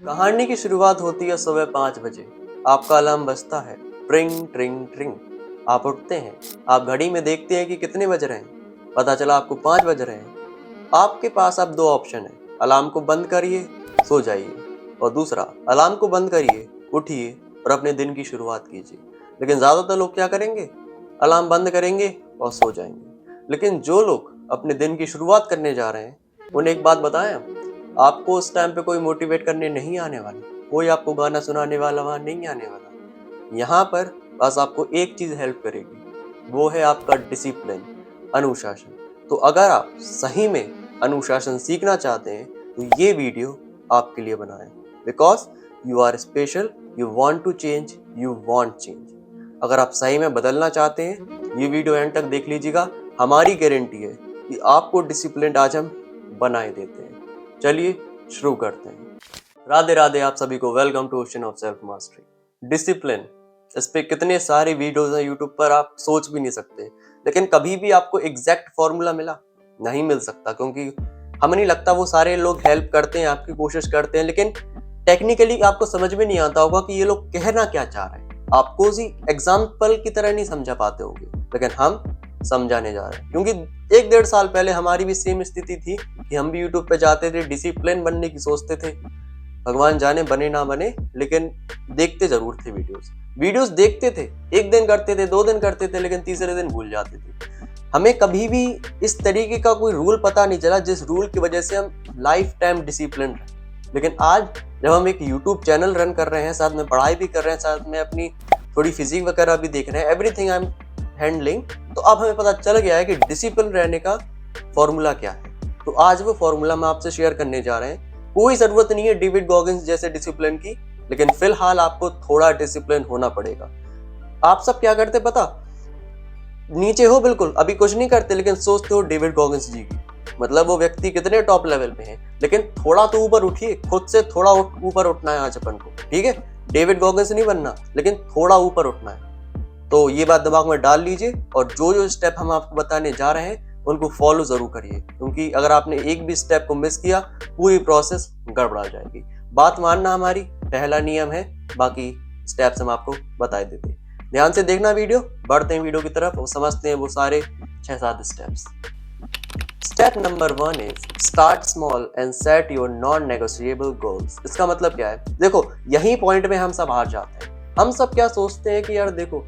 कहानी की शुरुआत होती है सुबह 5 बजे। आपका अलार्म बजता है, ट्रिंग ट्रिंग ट्रिंग। आप उठते हैं, आप घड़ी में देखते हैं कि कितने बज रहे हैं। पता चला आपको 5 बज रहे हैं। आपके पास अब दो ऑप्शन है, अलार्म को बंद करिए, सो जाइए, और दूसरा अलार्म को बंद करिए, उठिए और अपने दिन की शुरुआत कीजिए। लेकिन ज्यादातर लोग क्या करेंगे, अलार्म बंद करेंगे और सो जाएंगे। लेकिन जो लोग अपने दिन की शुरुआत करने जा रहे हैं, उन्हें एक बात बताएं, आपको उस टाइम पे कोई मोटिवेट करने नहीं आने वाला, कोई आपको गाना सुनाने वाला वहां नहीं आने वाला। यहाँ पर बस आपको एक चीज हेल्प करेगी, वो है आपका डिसिप्लिन, अनुशासन। तो अगर आप सही में अनुशासन सीखना चाहते हैं तो ये वीडियो आपके लिए बनाएं, because you are special, you want to change, you want change. अगर आप सही में बदलना चाहते हैं, ये वीडियो एंड तक देख लीजिएगा। हमारी गारंटी है कि आपको डिसिप्लिन आज हम बनाए देते हैं। चलिए शुरू करते हैं। राधे राधे, आप सभी को welcome to ocean of self mastery. Discipline, इस पे कितने सारे वीडियोस हैं यूट्यूब पर, आप सोच भी नहीं सकते। लेकिन कभी भी आपको एग्जैक्ट फॉर्मूला मिला नहीं मिल सकता, क्योंकि हमें नहीं लगता वो सारे लोग हेल्प करते हैं, आपकी कोशिश करते हैं, लेकिन टेक्निकली आपको समझ में नहीं आता होगा कि ये लोग कहना क्या चाह रहे हैं। आपको उसी एग्जाम्पल की तरह नहीं समझा पाते होंगे, लेकिन हम समझाने जा रहे हैं। क्योंकि 1-1.5 साल पहले हमारी भी सेम स्थिति थी कि हम भी यूट्यूब पे जाते थे, डिसिप्लिन बनने की सोचते थे। भगवान जाने बने ना बने, लेकिन देखते जरूर थे वीडियोस देखते थे। 1 दिन करते थे, 2 दिन करते थे, लेकिन तीसरे दिन भूल जाते थे। हमें कभी भी इस तरीके का कोई रूल पता नहीं चला जिस रूल की वजह से हम लाइफ टाइम डिसिप्लिन रहे। लेकिन आज जब हम एक यूट्यूब चैनल रन कर रहे हैं, साथ में पढ़ाई भी कर रहे हैं, साथ में अपनी थोड़ी फिजिक वगैरह भी देख रहे हैं, एवरीथिंग आई एम हैंडलिंग, तो अब हमें पता चल गया है कि डिसिप्लिन रहने का फॉर्मूला क्या है। तो आज वो फॉर्मूला मैं आपसे शेयर करने जा रहे हैं। कोई जरूरत नहीं है डेविड गॉगिंस जैसे डिसिप्लिन की, लेकिन फिलहाल आपको थोड़ा डिसिप्लिन होना पड़ेगा। आप सब क्या करते पता, नीचे हो बिल्कुल, अभी कुछ नहीं करते, लेकिन सोचते हो डेविड गॉगिंस जी की, मतलब वो व्यक्ति कितने टॉप लेवल पे हैं। लेकिन थोड़ा तो ऊपर उठिए, खुद से थोड़ा ऊपर उठना है आज अपन को, ठीक है। डेविड गॉगिंस नहीं बनना, लेकिन थोड़ा ऊपर उठना है। तो ये बात दिमाग में डाल लीजिए, और जो जो स्टेप हम आपको बताने जा रहे हैं उनको फॉलो जरूर करिए, क्योंकि अगर आपने एक भी स्टेप को मिस किया, पूरी प्रोसेस गड़बड़ा जाएगी। बात मानना हमारी पहला नियम है, बाकी स्टेप्स हम आपको बता देते हैं। ध्यान से देखना वीडियो, बढ़ते हैं वीडियो की तरफ और समझते हैं वो सारे 6-7 steps. Step number 1 is start small and set your non negotiable goals. इसका मतलब क्या है, देखो यही पॉइंट में हम सब हार जाते हैं। हम सब क्या सोचते हैं कि यार देखो,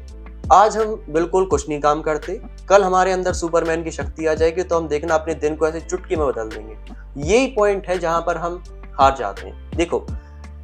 आज हम बिल्कुल कुछ नहीं काम करते, कल हमारे अंदर सुपरमैन की शक्ति आ जाएगी, तो हम देखना अपने दिन को ऐसे चुटकी में बदल देंगे। यही पॉइंट है जहां पर हम हार जाते हैं। देखो,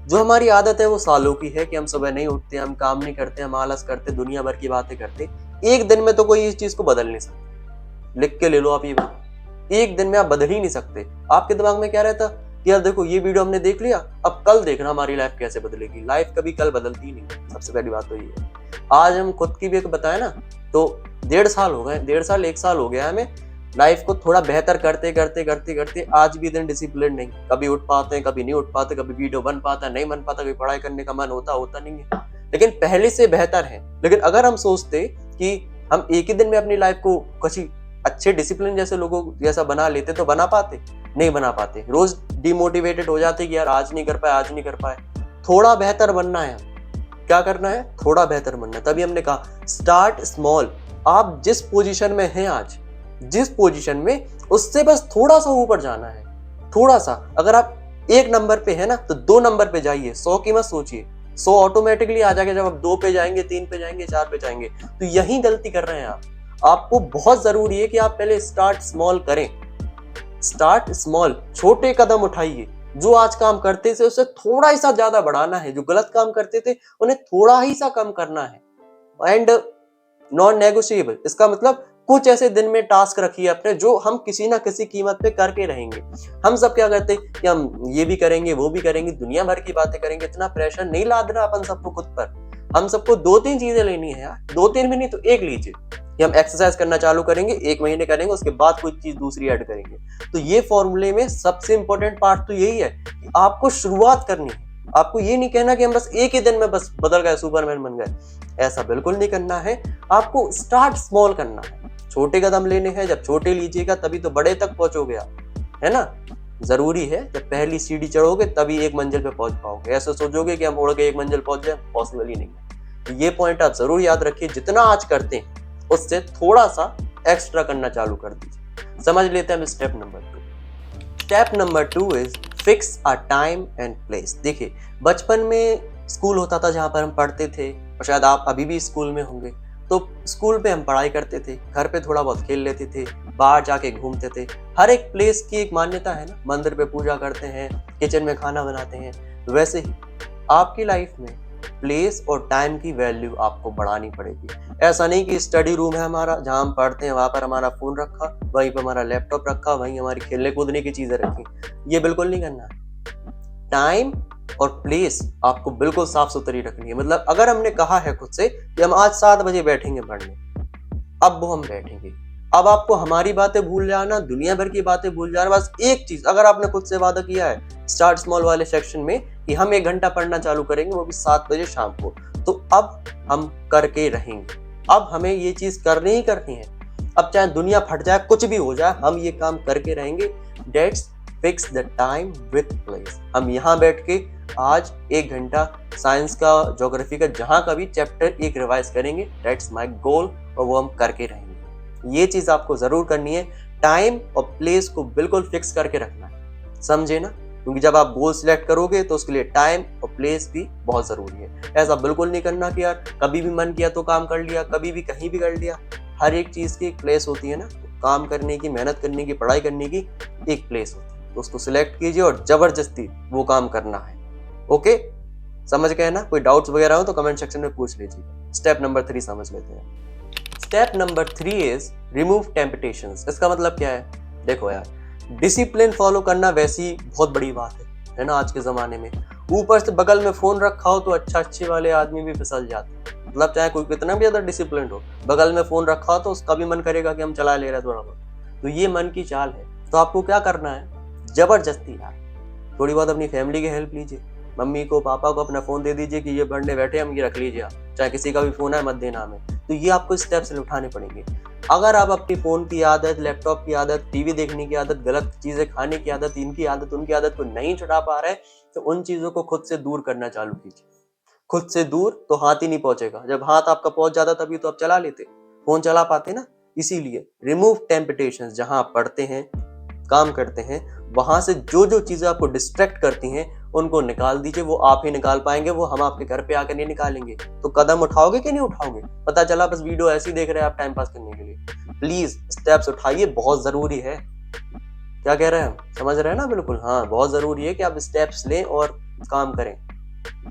जो हमारी आदत है वो सालों की है कि हम सुबह नहीं उठते, हम काम नहीं करते, हम आलस करते, दुनिया भर की बातें करते। एक दिन में तो कोई इस चीज को बदल नहीं सकता। लिख के ले लो आप ये बात, एक दिन में आप बदल ही नहीं सकते। आपके दिमाग में क्या रहता कि यार देखो ये वीडियो हमने देख लिया, अब कल देखना हमारी लाइफ कैसे बदलेगी। लाइफ कभी कल बदलती नहीं, सबसे पहली बात तो ये है। आज हम खुद की भी एक बताए ना, तो 1.5 साल हो गए, 1.5 साल 1 साल हो गया हमें लाइफ को थोड़ा बेहतर करते करते करते करते। आज भी दिन डिसिप्लिन नहीं, कभी उठ पाते हैं, कभी नहीं उठ पाते, कभी वीडियो बन पाता नहीं बन पाता, कभी पढ़ाई करने का मन होता नहीं है, लेकिन पहले से बेहतर है। लेकिन अगर हम सोचते कि हम एक ही दिन में अपनी लाइफ को कुछ अच्छे डिसिप्लिन जैसे लोगों जैसा बना लेते, तो बना पाते नहीं, बना पाते। रोज डिमोटिवेटेड हो जाते कि यार आज नहीं कर पाए, आज नहीं कर पाए। थोड़ा बेहतर बनना है, क्या करना है, थोड़ा बेहतर बनना है। तभी हमने कहा स्टार्ट स्मॉल। आप जिस पोजीशन में हैं आज, जिस पोजीशन में, उससे बस थोड़ा सा ऊपर जाना है, थोड़ा सा। अगर आप 1 नंबर पे है ना, तो 2 नंबर पे जाइए, 100 की मत सोचिए। 100 ऑटोमेटिकली आ जाएगा जब आप 2 पे जाएंगे, 3 पे जाएंगे, 4 पे जाएंगे। तो यही गलती कर रहे हैं आप। आपको बहुत जरूरी है कि आप पहले स्टार्ट स्मॉल करें। स्टार्ट स्मॉल, छोटे कदम उठाइए। जो आज काम करते थे उससे थोड़ा ही सा ज्यादा बढ़ाना है, जो गलत काम करते थे उन्हें थोड़ा ही सा कम करना है। एंड नॉन नेगोशिएबल, इसका मतलब कुछ ऐसे दिन में टास्क रखिए अपने, जो हम किसी ना किसी कीमत पे करके रहेंगे। हम सब क्या करते हैं कि हम ये भी करेंगे, वो भी करेंगे, दुनिया भर की बातें करेंगे। इतना प्रेशर नहीं लादना अपन सबको खुद पर। हम सबको 2-3 चीजें लेनी है यार, 2-3 भी नहीं तो 1 लीजिए कि हम एक्सरसाइज करना चालू करेंगे, 1 महीने करेंगे, उसके बाद कोई चीज दूसरी ऐड करेंगे। तो ये फॉर्मूले में सबसे इंपॉर्टेंट पार्ट तो यही है कि आपको शुरुआत करनी है। आपको ये नहीं कहना कि हम बस एक ही दिन में बस बदल गए, सुपरमैन बन गए, ऐसा बिल्कुल नहीं करना है। आपको स्टार्ट स्मॉल करना है, छोटे कदम लेने हैं। जब छोटे लीजिएगा तभी तो बड़े तक पहुंचोगे आप, है ना। जरूरी है जब पहली सीढ़ी चढ़ोगे तभी एक मंजिल पे पहुंच पाओगे। ऐसे सोचोगे कि हम उड़ के एक मंजिल पहुंच जाए, पॉसिबल ही नहीं है। तो ये पॉइंट आप जरूर याद रखिए, जितना आज करते हैं उससे थोड़ा सा एक्स्ट्रा करना चालू कर दीजिए। समझ लेते हैं step number 2। Step number 2 is fix a time and place. देखिए, बचपन में स्कूल होता था जहाँ पर हम पढ़ते थे, और शायद आप अभी भी स्कूल में होंगे। तो स्कूल पे हम पढ़ाई करते थे, घर पे थोड़ा बहुत खेल लेते थे, बाहर जाके घूमते थे। हर एक प्लेस की एक मान्यता है ना, मंदिर पे पूजा करते हैं, किचन में खाना बनाते हैं। वैसे ही आपकी लाइफ में प्लेस और टाइम की वैल्यू आपको बढ़ानी पड़ेगी। ऐसा नहीं कि स्टडी रूम है हमारा, जहाँ हम पढ़ते हैं, वहां पर हमारा फोन रखा, वहीं पर हमारा लैपटॉप रखा, वहीं हमारी खेलने कूदने की चीजें रखी। ये बिल्कुल नहीं करना है। टाइम और प्लेस आपको बिल्कुल साफ सुथरी रखनी है। मतलब अगर हमने कहा है खुद से कि हम आज 7 बजे बैठेंगे पढ़ने, अब वो हम बैठेंगे। अब आपको हमारी बातें भूल जाना, दुनिया भर की बातें भूल जाना। बस एक चीज, अगर आपने खुद से वादा किया है स्टार्ट स्मॉल वाले सेक्शन में कि हम 1 घंटा पढ़ना चालू करेंगे, वो भी 7 बजे शाम को, तो अब हम करके रहेंगे। अब हमें ये चीज करनी ही करनी है। अब चाहे दुनिया फट जाए, कुछ भी हो जाए, हम ये काम करके रहेंगे। Dates fix the time with place. हम यहाँ बैठ के आज 1 घंटा साइंस का, ज्योग्राफी का, जहां का भी चैप्टर 1 रिवाइज करेंगे। दैट्स माय गोल, और वो हम करके रहेंगे। ये चीज आपको जरूर करनी है। टाइम और प्लेस को बिल्कुल फिक्स करके रखना है, समझे ना? क्योंकि जब आप गोल सिलेक्ट करोगे तो उसके लिए टाइम और प्लेस भी बहुत जरूरी है। ऐसा बिल्कुल नहीं करना कि यार कभी भी मन किया तो काम कर लिया, कभी भी कहीं भी कर लिया। हर एक चीज की एक प्लेस होती है ना, तो काम करने की, मेहनत करने की, पढ़ाई करने की एक प्लेस होती है। तो उसको सिलेक्ट कीजिए और जबरदस्ती वो काम करना है। ओके, समझ गए ना? कोई डाउट्स वगैरह हो तो कमेंट सेक्शन में पूछ लीजिए। स्टेप नंबर 3 समझ लेते हैं। Step number 3 is remove temptations. इसका मतलब क्या है? देखो यार, डिसिप्लिन फॉलो करना वैसी बहुत बड़ी बात है ना आज के जमाने में। ऊपर से बगल में फोन रखा हो तो अच्छे वाले आदमी भी फिसल जाते हैं। मतलब चाहे कोई कितना भी ज्यादा डिसिप्लिन हो, बगल में फोन रखा हो तो उसका भी मन करेगा कि हम चला ले रहे हैं थोड़ा बहुत। तो ये मन की चाल है। तो आपको क्या करना है? जबरदस्ती यार थोड़ी बहुत अपनी फैमिली की हेल्प लीजिए। मम्मी को, पापा को अपना फोन दे दीजिए कि ये पढ़ने बैठे, हम ये रख लीजिए आप। चाहे किसी का भी फोन है, मत देना हमें। तो ये आपको स्टेप्स उठाने पड़ेंगे। अगर आप अपनी फोन की आदत, लैपटॉप की आदत, टीवी देखने की आदत, गलत चीजें खाने की आदत, इनकी आदत, उनकी आदत को नहीं छुड़ा पा रहे, तो उन चीजों को खुद से दूर करना चालू कीजिए। खुद से दूर तो हाथ ही नहीं पहुंचेगा। जब हाथ आपका पहुंच जाता तभी तो आप चला लेते, फोन चला पाते ना। इसीलिए रिमूव टेम्पटेशंस। जहां आप पढ़ते हैं, काम करते हैं, वहां से जो जो चीजें आपको डिस्ट्रैक्ट करती हैं उनको निकाल दीजिए। वो आप ही निकाल पाएंगे, वो हम आपके घर पे आकर नहीं निकालेंगे। तो कदम उठाओगे कि नहीं उठाओगे? पता चला बस वीडियो ऐसी देख रहे हैं आप टाइम पास करने के लिए। प्लीज स्टेप्स उठाइए, बहुत जरूरी है। क्या कह रहे हैं हम? समझ रहे हैं ना? बिल्कुल हाँ, बहुत जरूरी है कि आप स्टेप्स लें और काम करें।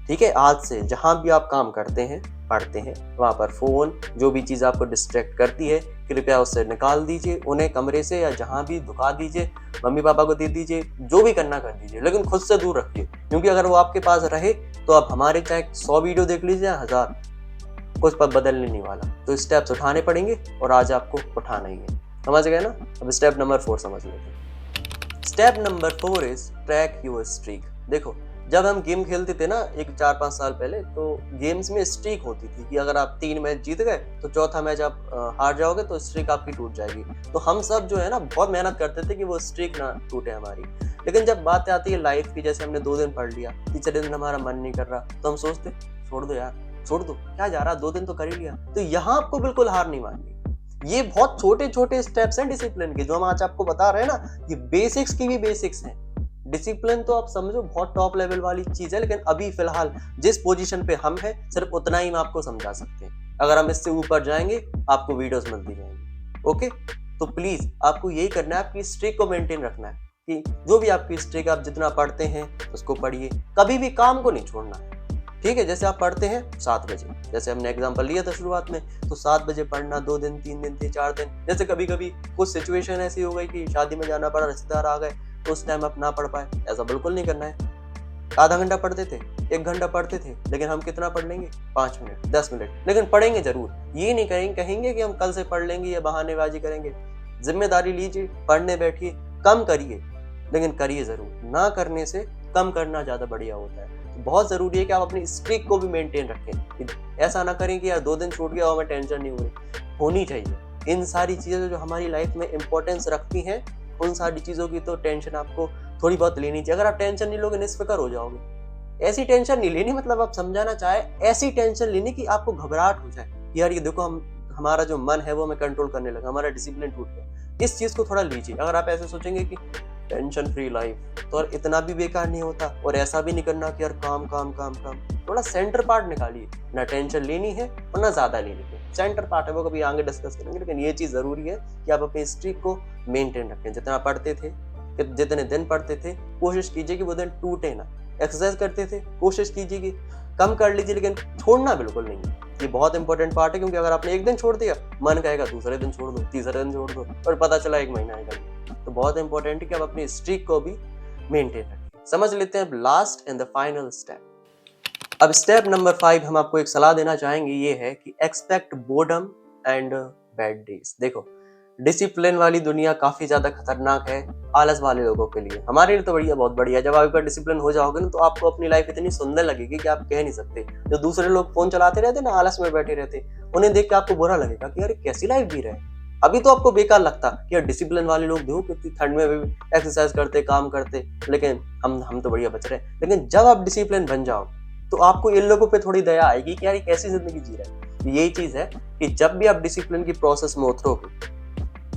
ठीक है, आज से जहां भी आप काम करते हैं, पढ़ते हैं, वहां पर फोन, जो भी चीज आपको डिस्ट्रैक्ट करती है, कृपया उससे निकाल दीजिए। उन्हें कमरे से या जहां भी दुका दीजिए, मम्मी पापा को दे दीजिए, जो भी करना कर दीजिए, लेकिन खुद से दूर रखिए। क्योंकि अगर वो आपके पास रहे तो आप हमारे चाहे 100 वीडियो देख लीजिए, 1000, कुछ पर बदलने नहीं वाला। तो स्टेप्स उठाने पड़ेंगे और आज आपको उठाना ही है। समझ गए ना? अब स्टेप नंबर 4 समझ लेते हैं। Step number 4 is track your streak. देखो, जब हम गेम खेलते थे ना, एक 4-5 साल पहले, तो गेम्स में स्ट्रीक होती थी कि अगर आप 3 मैच जीत गए तो चौथा मैच आप हार जाओगे तो स्ट्रीक आपकी टूट जाएगी। तो हम सब जो है ना बहुत मेहनत करते थे कि वो स्ट्रीक ना टूटे हमारी। लेकिन जब बात आती है लाइफ की, जैसे हमने 2 दिन पढ़ लिया, तीसरे दिन हमारा मन नहीं कर रहा, तो हम सोचते छोड़ दो यार, छोड़ दो, क्या जा रहा, 2 दिन तो कर ही लिया। तो यहाँ आपको बिल्कुल हार नहीं माननी। ये बहुत छोटे छोटे स्टेप्स हैं डिसिप्लिन के, जो हम आज आपको बता रहे हैं ना, ये बेसिक्स की भी बेसिक्स हैं। डिसिप्लिन तो आप समझो बहुत टॉप लेवल वाली चीज है, लेकिन अभी फिलहाल जिस पोजीशन पे हम हैं, सिर्फ उतना ही हम आपको समझा सकते हैं। अगर हम इससे ऊपर जाएंगे, आपको वीडियोस मिलती जाएंगी। ओके, तो प्लीज आपको यही करना है, आपकी स्ट्रीक को मेंटेन रखना है कि जो भी आपकी स्ट्रीक, आप जितना पढ़ते हैं उसको पढ़िए, कभी भी काम को नहीं छोड़ना है। ठीक है, जैसे आप पढ़ते हैं 7 बजे, जैसे हमने एग्जांपल लिया था शुरुआत में, तो 7 बजे पढ़ना, 2 दिन, 3 दिन थे, 4 दिन। जैसे कभी कभी कुछ सिचुएशन ऐसी हो गई कि शादी में जाना पड़ा, रिश्तेदार आ गए, तो उस टाइम आप ना पढ़ पाए, ऐसा बिल्कुल नहीं करना है। आधा घंटा पढ़ते थे, 1 घंटा पढ़ते थे, लेकिन हम कितना पढ़ लेंगे? 5 मिनट, 10 मिनट, लेकिन पढ़ेंगे जरूर। ये नहीं कहेंगे कि हम कल से पढ़ लेंगे या बहानेबाजी करेंगे। जिम्मेदारी लीजिए, पढ़ने बैठिए, कम करिए, लेकिन करिए जरूर। ना करने से कम करना ज्यादा बढ़िया होता है। तो बहुत जरूरी है कि आप अपनी स्ट्रीक को भी मेंटेन रखें। ऐसा ना करें कि यार 2 दिन छूट गया और हमें टेंशन नहीं होनी चाहिए। इन सारी चीजें जो हमारी लाइफ में इंपॉर्टेंस रखती हैं, उन सारी चीजों की तो टेंशन आपको थोड़ी बहुत लेनी चाहिए। अगर आप टेंशन नहीं लोगे निस्फिक्र हो जाओगे। ऐसी टेंशन नहीं लेनी, मतलब आप समझाना चाहे ऐसी टेंशन लेनी कि आपको घबराहट हो जाए, यार ये देखो हमारा जो मन है वो हमें कंट्रोल करने लगा, हमारा डिसिप्लिन टूट गया। इस चीज को थोड़ा लीजिए। अगर आप ऐसे सोचेंगे कि टेंशन फ्री लाइफ, तो और इतना भी बेकार नहीं होता। और ऐसा भी नहीं करना कि यार काम काम काम काम, थोड़ा सेंटर पार्ट निकालिए। ना टेंशन लेनी है और ना ज्यादा लेनी है, सेंटर पार्ट है वो कभी आगे डिस्कस करेंगे। लेकिन ये चीज जरूरी है कि आप अपनी स्ट्रीक को मेंटेन रखें। जितना पढ़ते थे, जितने दिन पढ़ते थे, कोशिश कीजिए कि वो दिन टूटे ना। एक्सरसाइज करते थे, कोशिश कीजिए कि कम कर लीजिए, लेकिन छोड़ना बिल्कुल नहीं है। ये बहुत इंपॉर्टेंट पार्ट है, क्योंकि अगर आपने एक दिन छोड़ दिया, मन कहेगा दूसरे दिन छोड़ दो, तीसरे दिन छोड़ दो, और पता चला एक महीना निकल। तो बहुत इंपॉर्टेंट है कि आप अपनी स्ट्रीक को भी मेंटेन रखें। समझ लेते हैं अब last and the final step. अब स्टेप नंबर 5 हम आपको एक सलाह देना चाहेंगे, ये है कि expect boredom and bad days. देखो, डिसिप्लिन वाली दुनिया काफी ज्यादा खतरनाक है आलस वाले लोगों के लिए। हमारे लिए तो बढ़िया, बहुत बढ़िया। जब आप डिसिप्लिन हो जाओगे ना, तो आपको अपनी लाइफ इतनी सुंदर लगेगी कि आप कह नहीं सकते। जो दूसरे लोग फोन चलाते रहते ना, आलस में बैठे रहते, उन्हें देख के आपको बुरा लगेगा कि यार कैसी लाइफ जी रहे हैं। अभी तो आपको बेकार लगता कि यार डिसिप्लिन वाले लोग देखो कितनी ठंड में भी एक्सरसाइज करते, काम करते, लेकिन हम तो बढ़िया बच रहे हैं। लेकिन जब आप डिसिप्लिन बन जाओ, तो आपको इन लोगों पे थोड़ी दया आएगी कि यार ये कैसी जिंदगी जी रहे हैं। यही चीज है कि जब भी आप डिसिप्लिन की प्रोसेस में उतरोगे,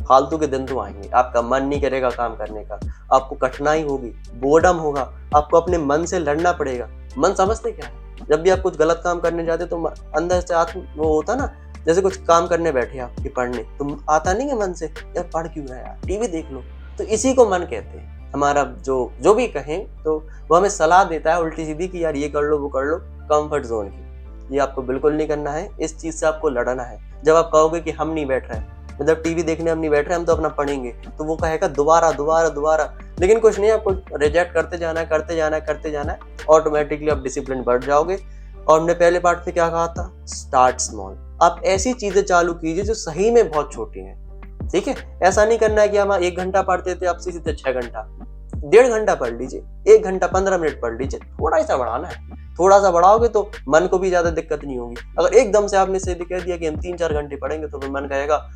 फालतू के दिन तो आएंगे, आपका मन नहीं करेगा काम करने का, आपको कठिनाई होगी, बोर्डम होगा, आपको अपने मन से लड़ना पड़ेगा। मन समझते क्या है? जब भी आप कुछ गलत काम करने जाते तो अंदर से आत्म वो होता ना, जैसे कुछ काम करने बैठे आप कि पढ़ने, तुम आता नहीं है मन से, यार पढ़ क्यों रहा है यार, टीवी देख लो। तो इसी को मन कहते हैं। हमारा जो भी कहें तो वो हमें सलाह देता है उल्टी सीधी कि यार ये कर लो, वो कर लो, कंफर्ट जोन की। ये आपको बिल्कुल नहीं करना है, इस चीज से आपको लड़ना है। जब आप कहोगे कि हम नहीं बैठ रहे हैं, मतलब टीवी देखने हम नहीं बैठ रहे, हम तो अपना पढ़ेंगे, तो वो कहेगा दोबारा दोबारा दोबारा। लेकिन कुछ नहीं, आपको रिजेक्ट करते जाना है, करते जाना है, करते जाना है, ऑटोमेटिकली आप डिसिप्लिन बढ़ जाओगे। और हमने पहले पार्ट में क्या कहा था? Start small. आप ऐसी चीजें चालू कीजिए जो सही में बहुत छोटी हैं। ठीक है, ऐसा नहीं करना है कि हम 1 घंटा पढ़ते थे, अब सीधे 6 घंटा, 1.5 घंटा पढ़ लीजिए, 1 घंटा 15 मिनट पढ़ लीजिए। थोड़ा सा बढ़ाना है, थोड़ा सा बढ़ाओगे तो मन को भी ज्यादा दिक्कत नहीं होगी। अगर एकदम से आपने से कह दिया कि हम 3-4 घंटे पढ़ेंगे, तो फिर मन कहेगा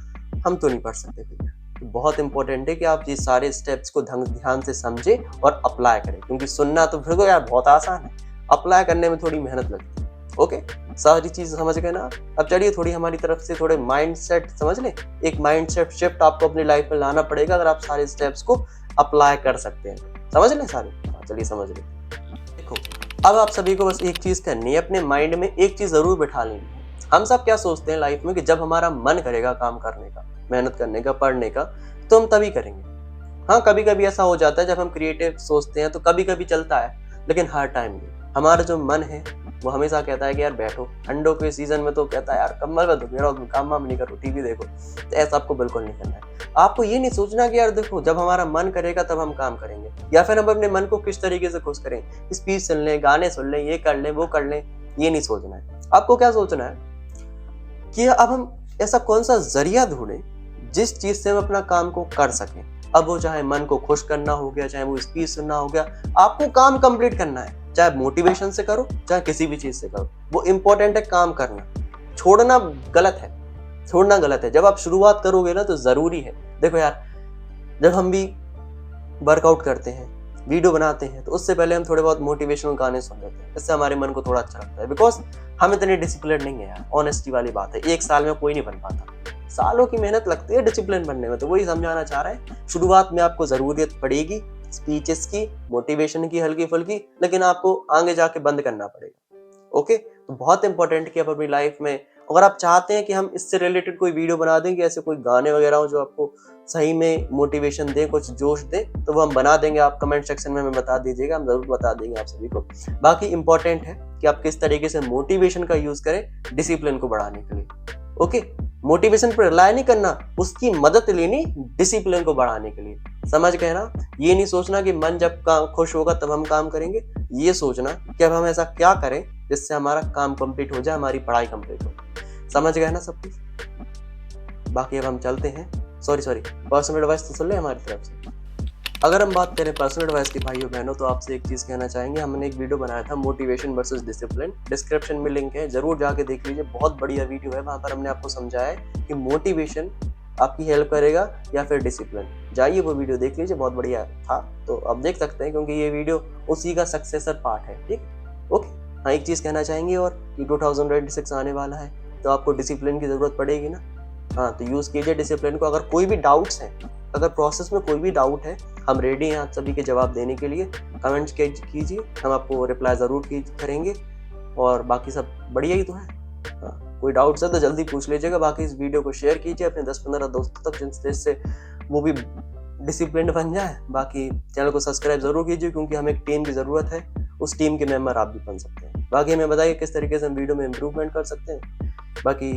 हम तो नहीं पढ़ सकते भैया। तो बहुत इंपॉर्टेंट है कि आप ये सारे स्टेप्स को ध्यान से समझे और अप्लाई करें, क्योंकि सुनना तो फिर यार बहुत आसान है, अप्लाई करने में थोड़ी मेहनत लगती है। ओके, सारी चीज समझ गए ना? अब चलिए थोड़ी हमारी तरफ से थोड़े माइंडसेट समझ लें। एक माइंडसेट शिफ्ट आपको अपनी लाइफ में लाना पड़ेगा अगर आप सारे स्टेप्स को अप्लाई कर सकते हैं। समझ लें सारे? चलिए समझ लें। देखो, अब आप सभी को बस एक चीज करनी है, अपने माइंड में एक चीज जरूर बैठा लेनी है। हम सब क्या सोचते हैं लाइफ में कि जब हमारा मन करेगा काम करने का, मेहनत करने का, पढ़ने का, तो हम तभी करेंगे। हाँ, कभी कभी ऐसा हो जाता है जब हम क्रिएटिव सोचते हैं, तो कभी कभी चलता है, लेकिन हर टाइम नहीं। हमारा जो मन है वो हमेशा कहता है कि यार बैठो। ठंडों के सीजन में तो कहता है यार कम्बल में दो, काम वाम नहीं करो, टीवी देखो। तो ऐसा आपको बिल्कुल नहीं करना है। आपको ये नहीं सोचना कि यार देखो जब हमारा मन करेगा तब हम काम करेंगे, या फिर हम अपने मन को किस तरीके से खुश करें, स्पीच सुन लें, गाने सुन लें, ये कर लें, वो कर लें। ये नहीं सोचना है। आपको क्या सोचना है कि अब हम ऐसा कौन सा जरिया ढूंढें जिस चीज से हम अपना काम को कर सकें। अब वो चाहे मन को खुश करना हो गया, चाहे वो स्पीच सुनना हो गया, आपको काम कंप्लीट करना है। चाहे मोटिवेशन से करो, चाहे किसी भी चीज से करो, वो इंपॉर्टेंट है काम करना। छोड़ना गलत है, छोड़ना गलत है। जब आप शुरुआत करोगे ना तो जरूरी है। देखो यार, जब हम भी वर्कआउट करते हैं, वीडियो बनाते हैं, तो उससे पहले हम थोड़े बहुत मोटिवेशनल गाने सुन लेते हैं। इससे हमारे मन को थोड़ा अच्छा लगता है, बिकॉज हम इतने डिसिप्लिन नहीं है यार। ऑनेस्टी वाली बात है, 1 साल में कोई नहीं बन पाता, सालों की मेहनत लगती है डिसिप्लिन बनने में। तो वही समझाना चाह रहे हैं, शुरुआत में आपको जरूरत पड़ेगी स्पीचेस की, मोटिवेशन की, हल्की फुल्की, लेकिन आपको आगे जाके बंद करना पड़ेगा। ओके, तो बहुत इंपॉर्टेंट कि आप अपनी लाइफ में, अगर आप चाहते हैं कि हम इससे रिलेटेड कोई वीडियो बना देंगे, ऐसे कोई गाने वगैरह हो जो आपको सही में मोटिवेशन दे, कुछ जोश दे, तो वो हम बना देंगे। आप कमेंट सेक्शन में हमें बता दीजिएगा, हम जरूर बता देंगे आप सभी को। बाकी इंपॉर्टेंट है कि आप किस तरीके से मोटिवेशन का यूज करें डिसिप्लिन को बढ़ाने के लिए। ओके, मोटिवेशन पर रिलाय नहीं करना, उसकी मदद लेनी डिसिप्लिन को बढ़ाने के लिए। समझ गए ना? ये नहीं सोचना कि मन जब खुश होगा तब हम काम करेंगे। ये सोचना कि अब हम ऐसा क्या करें जिससे हमारा काम कंप्लीट हो जाए, हमारी पढ़ाई कंप्लीट हो। समझ गए ना सब कुछ? बाकी अब हम चलते हैं। सॉरी, पर्सनल एडवाइस तो सुन ले हमारी तरफ से। अगर हम बात करें पर्सनल एडवाइस की भाइयों बहनों, तो आपसे एक चीज कहना चाहेंगे। हमने एक वीडियो बनाया था मोटिवेशन वर्सेस डिसिप्लिन, डिस्क्रिप्शन में लिंक है, जरूर जाके देख लीजिए। बहुत बढ़िया वीडियो है, वहां पर हमने आपको समझाया है कि मोटिवेशन आपकी हेल्प करेगा या फिर डिसिप्लिन? जाइए वो वीडियो देख लीजिए, बहुत बढ़िया था। तो आप देख सकते हैं क्योंकि ये वीडियो उसी का सक्सेसर पार्ट है, ठीक? ओके। हाँ, एक चीज़ कहना चाहेंगे और कि 2026 आने वाला है, तो आपको डिसिप्लिन की ज़रूरत पड़ेगी ना। हाँ, तो यूज़ कीजिए डिसिप्लिन को। अगर कोई भी डाउट्स हैं, अगर प्रोसेस में कोई भी डाउट है, हम रेडी हैं आप सभी के जवाब देने के लिए। कमेंट्स कीजिए, हम आपको रिप्लाई ज़रूर करेंगे। और बाकी सब बढ़िया ही तो है। हाँ, कोई डाउट्स है तो जल्दी पूछ लीजिएगा। बाकी इस वीडियो को शेयर कीजिए अपने 10-15 दोस्तों तक, जिससे वो भी डिसिप्लिन बन जाए। बाकी चैनल को सब्सक्राइब ज़रूर कीजिए क्योंकि हमें एक टीम की ज़रूरत है। उस टीम के मेंबर आप भी बन सकते हैं। बाकी हमें बताइए किस तरीके से हम वीडियो में इम्प्रूवमेंट कर सकते हैं। बाकी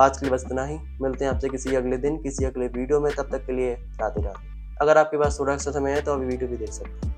आज के लिए बस इतना ही। मिलते हैं आपसे किसी अगले दिन, किसी अगले वीडियो में। तब तक के लिए राधे राधे। अगर आपके पास थोड़ा सा समय है तो अभी वीडियो भी देख सकते हैं।